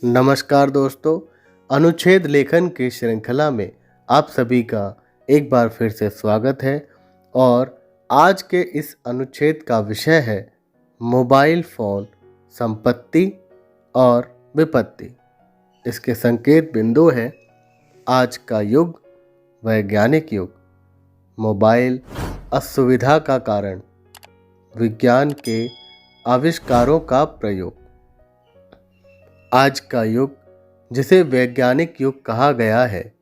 नमस्कार दोस्तों, अनुच्छेद लेखन की श्रृंखला में आप सभी का एक बार फिर से स्वागत है। और आज के इस अनुच्छेद का विषय है मोबाइल फ़ोन संपत्ति और विपत्ति। इसके संकेत बिंदु हैं आज का युग, वैज्ञानिक युग, मोबाइल असुविधा का कारण, विज्ञान के आविष्कारों का प्रयोग। आज का युग, जिसे वैज्ञानिक युग कहा गया है,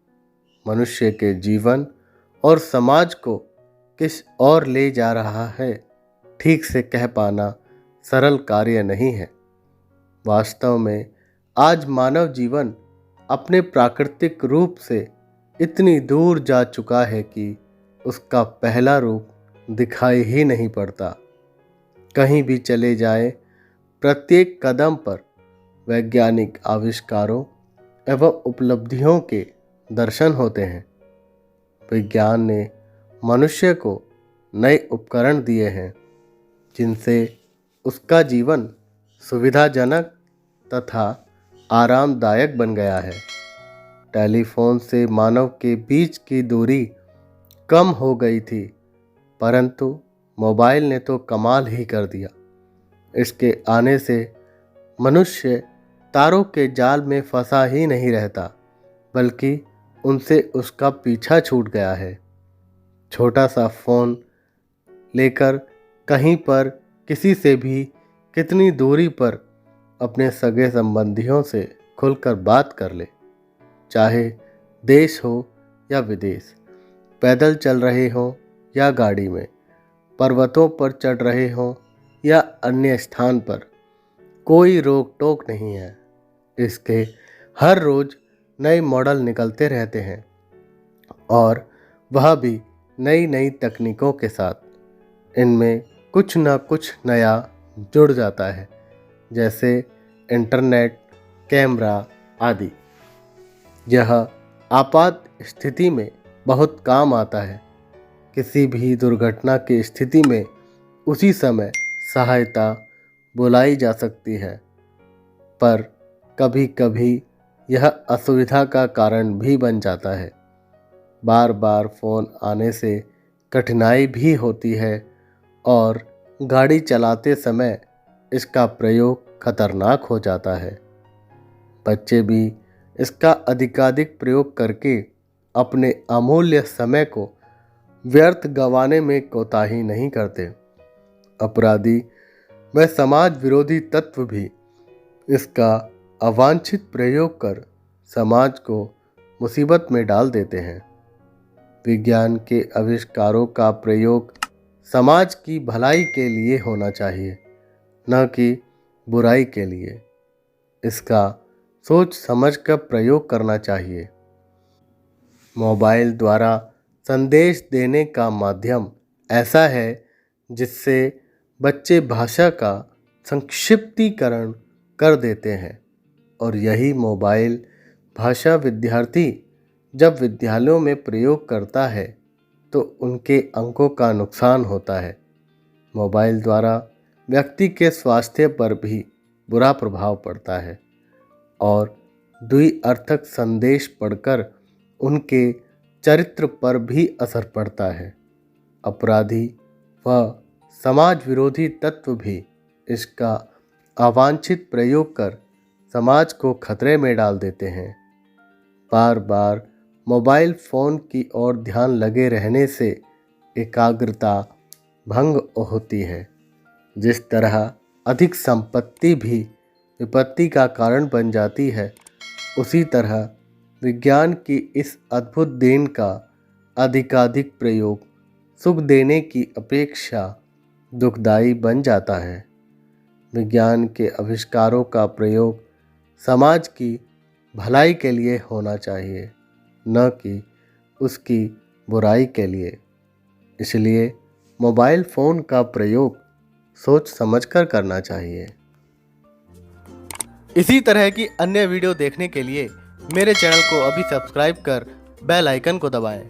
मनुष्य के जीवन और समाज को किस ओर ले जा रहा है, ठीक से कह पाना सरल कार्य नहीं है। वास्तव में आज मानव जीवन अपने प्राकृतिक रूप से इतनी दूर जा चुका है कि उसका पहला रूप दिखाई ही नहीं पड़ता। कहीं भी चले जाएं, प्रत्येक कदम पर वैज्ञानिक आविष्कारों एवं उपलब्धियों के दर्शन होते हैं। विज्ञान ने मनुष्य को नए उपकरण दिए हैं, जिनसे उसका जीवन सुविधाजनक तथा आरामदायक बन गया है। टेलीफोन से मानव के बीच की दूरी कम हो गई थी, परंतु मोबाइल ने तो कमाल ही कर दिया। इसके आने से मनुष्य तारों के जाल में फंसा ही नहीं रहता, बल्कि उनसे उसका पीछा छूट गया है। छोटा सा फ़ोन लेकर कहीं पर किसी से भी कितनी दूरी पर अपने सगे संबंधियों से खुलकर बात कर ले, चाहे देश हो या विदेश, पैदल चल रहे हों या गाड़ी में, पर्वतों पर चढ़ रहे हों या अन्य स्थान पर, कोई रोक टोक नहीं है। इसके हर रोज़ नए मॉडल निकलते रहते हैं, और वह भी नई नई तकनीकों के साथ। इनमें कुछ न कुछ नया जुड़ जाता है, जैसे इंटरनेट, कैमरा आदि। यह आपात स्थिति में बहुत काम आता है। किसी भी दुर्घटना की स्थिति में उसी समय सहायता बुलाई जा सकती है, पर कभी कभी यह असुविधा का कारण भी बन जाता है। बार बार फ़ोन आने से कठिनाई भी होती है, और गाड़ी चलाते समय इसका प्रयोग खतरनाक हो जाता है। बच्चे भी इसका अधिकाधिक प्रयोग करके अपने अमूल्य समय को व्यर्थ गंवाने में कोताही नहीं करते। अपराधी व समाज विरोधी तत्व भी इसका अवांछित प्रयोग कर समाज को मुसीबत में डाल देते हैं। विज्ञान के आविष्कारों का प्रयोग समाज की भलाई के लिए होना चाहिए, न कि बुराई के लिए। इसका सोच समझ कर प्रयोग करना चाहिए। मोबाइल द्वारा संदेश देने का माध्यम ऐसा है जिससे बच्चे भाषा का संक्षिप्तीकरण कर देते हैं, और यही मोबाइल भाषा विद्यार्थी जब विद्यालयों में प्रयोग करता है तो उनके अंकों का नुकसान होता है। मोबाइल द्वारा व्यक्ति के स्वास्थ्य पर भी बुरा प्रभाव पड़ता है, और द्विअर्थक संदेश पढ़कर उनके चरित्र पर भी असर पड़ता है। अपराधी व समाज विरोधी तत्व भी इसका अवांछित प्रयोग कर समाज को खतरे में डाल देते हैं। बार बार मोबाइल फ़ोन की ओर ध्यान लगे रहने से एकाग्रता भंग होती है। जिस तरह अधिक संपत्ति भी विपत्ति का कारण बन जाती है, उसी तरह विज्ञान की इस अद्भुत देन का अधिकाधिक प्रयोग सुख देने की अपेक्षा दुखदायी बन जाता है। विज्ञान के आविष्कारों का प्रयोग समाज की भलाई के लिए होना चाहिए, न कि उसकी बुराई के लिए। इसलिए मोबाइल फ़ोन का प्रयोग सोच समझकर करना चाहिए। इसी तरह की अन्य वीडियो देखने के लिए मेरे चैनल को अभी सब्सक्राइब कर बेल आइकन को दबाएं।